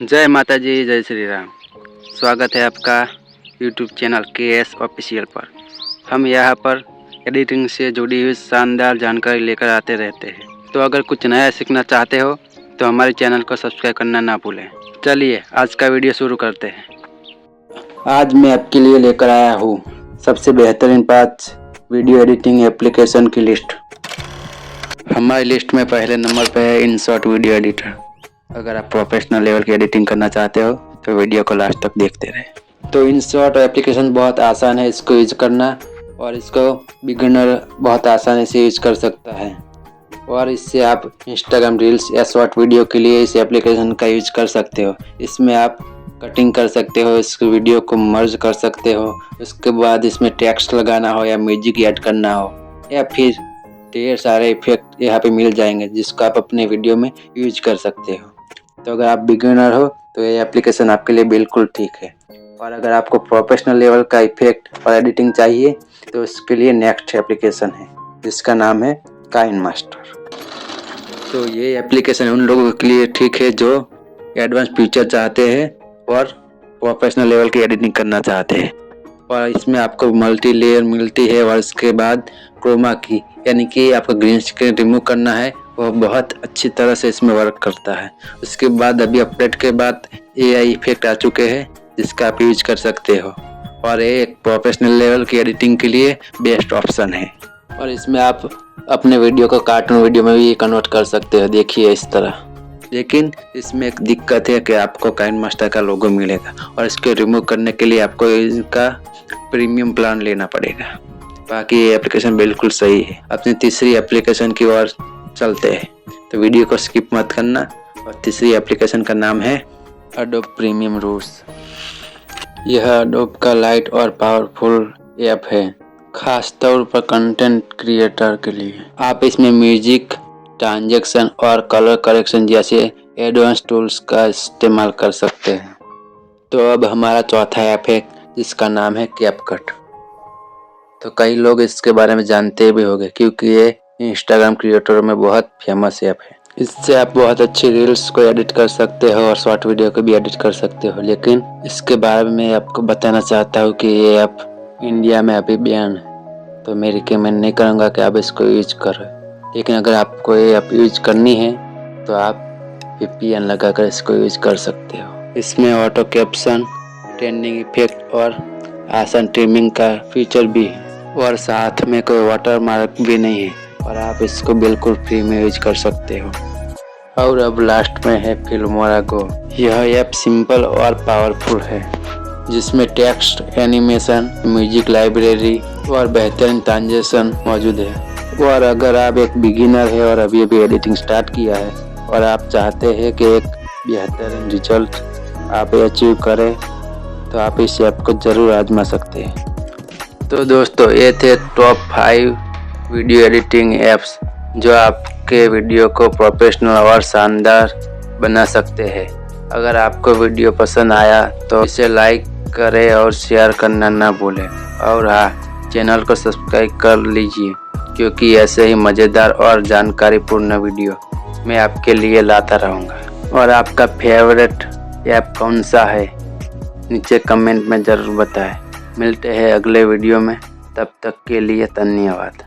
जय माता जी, जय श्री राम। स्वागत है आपका यूट्यूब चैनल KS ऑफिशियल पर। हम यहाँ पर एडिटिंग से जुड़ी हुई शानदार जानकारी लेकर आते रहते हैं। तो अगर कुछ नया सीखना चाहते हो तो हमारे चैनल को सब्सक्राइब करना ना भूलें। चलिए आज का वीडियो शुरू करते हैं। आज मैं आपके लिए लेकर आया हूँ सबसे बेहतरीन 5 वीडियो एडिटिंग एप्लीकेशन की लिस्ट। हमारी लिस्ट में पहले नंबर पर है InShot वीडियो एडिटर। अगर आप प्रोफेशनल लेवल की एडिटिंग करना चाहते हो तो वीडियो को लास्ट तक देखते रहें। तो InShot एप्लीकेशन बहुत आसान है इसको यूज करना, और इसको बिगिनर बहुत आसानी से यूज कर सकता है। और इससे आप इंस्टाग्राम रील्स या शॉर्ट वीडियो के लिए इस एप्लीकेशन का यूज कर सकते हो। इसमें आप कटिंग कर सकते हो, इस वीडियो को मर्ज कर सकते हो, उसके बाद इसमें टेक्स्ट लगाना हो या म्यूजिक ऐड करना हो, या फिर ढेर सारे इफेक्ट यहाँ पे मिल जाएंगे जिसको आप अपने वीडियो में यूज कर सकते हो। तो अगर आप बिगिनर हो तो ये एप्लीकेशन आपके लिए बिल्कुल ठीक है। और अगर आपको प्रोफेशनल लेवल का इफेक्ट और एडिटिंग चाहिए तो उसके लिए नेक्स्ट एप्लीकेशन है जिसका नाम है काइनमास्टर। तो ये एप्लीकेशन उन लोगों के लिए ठीक है जो एडवांस फीचर चाहते हैं और प्रोफेशनल लेवल की एडिटिंग करना चाहते हैं। और इसमें आपको मल्टी लेयर मिलती है, और इसके बाद क्रोमा की यानी कि आपको ग्रीन स्क्रीन रिमूव करना है, वह बहुत अच्छी तरह से इसमें वर्क करता है। उसके बाद अभी अपडेट के बाद AI इफेक्ट आ चुके हैं जिसका आप यूज कर सकते हो, और ये एक प्रोफेशनल लेवल की एडिटिंग के लिए बेस्ट ऑप्शन है। और इसमें आप अपने वीडियो को कार्टून वीडियो में भी कन्वर्ट कर सकते हो, देखिए इस तरह। लेकिन इसमें एक दिक्कत है कि आपको काइनमास्टर का लोगो मिलेगा, और इसको रिमूव करने के लिए आपको इनका प्रीमियम प्लान लेना पड़ेगा। बाकी ये एप्लीकेशन बिल्कुल सही है। अपनी तीसरी एप्लीकेशन की ओर चलते हैं, तो वीडियो को स्किप मत करना। और तीसरी एप्लीकेशन का नाम है एडोब प्रीमियम रूट्स। यह एडोब का लाइट और पावरफुल ऐप है, खास तौर पर कंटेंट क्रिएटर के लिए। आप इसमें म्यूजिक, ट्रांजैक्शन और कलर करेक्शन जैसे एडवांस टूल्स का इस्तेमाल कर सकते हैं। तो अब हमारा चौथा ऐप है जिसका नाम है कैपकट। तो कई लोग इसके बारे में जानते भी होंगे क्योंकि ये इंस्टाग्राम क्रिएटरों में बहुत फेमस ऐप है। इससे आप बहुत अच्छी रील्स को एडिट कर सकते हो और शॉर्ट वीडियो को भी एडिट कर सकते हो। लेकिन इसके बारे में आपको बताना चाहता हूँ कि ये ऐप इंडिया में अभी बैन है, तो मैं रिकमेंड नहीं करूँगा कि आप इसको यूज करें। लेकिन अगर आपको ये ऐप यूज करनी है तो आप VPN लगाकर इसको यूज कर सकते हो। इसमें ऑटो कैप्शन, ट्रेंडिंग इफेक्ट और आसान ट्रिमिंग का फीचर भी है, और साथ में कोई वाटरमार्क भी नहीं है, और आप इसको बिल्कुल फ्री में यूज कर सकते हो। और अब लास्ट में है फिल्मोरा गो। यह ऐप सिंपल और पावरफुल है जिसमें टेक्स्ट, एनिमेशन, म्यूजिक लाइब्रेरी और बेहतरीन ट्रांजेक्शन मौजूद है। और अगर आप एक बिगिनर है और अभी एडिटिंग स्टार्ट किया है और आप चाहते हैं कि एक बेहतरीन रिजल्ट आप अचीव करें तो आप इस ऐप को ज़रूर आजमा सकते हैं। तो दोस्तों, ये थे टॉप 5 वीडियो एडिटिंग ऐप्स जो आपके वीडियो को प्रोफेशनल और शानदार बना सकते हैं। अगर आपको वीडियो पसंद आया तो इसे लाइक करें और शेयर करना ना भूलें। और हाँ, चैनल को सब्सक्राइब कर लीजिए क्योंकि ऐसे ही मज़ेदार और जानकारीपूर्ण वीडियो मैं आपके लिए लाता रहूँगा। और आपका फेवरेट ऐप कौन सा है नीचे कमेंट में ज़रूर बताएं। मिलते हैं अगले वीडियो में, तब तक के लिए धन्यवाद।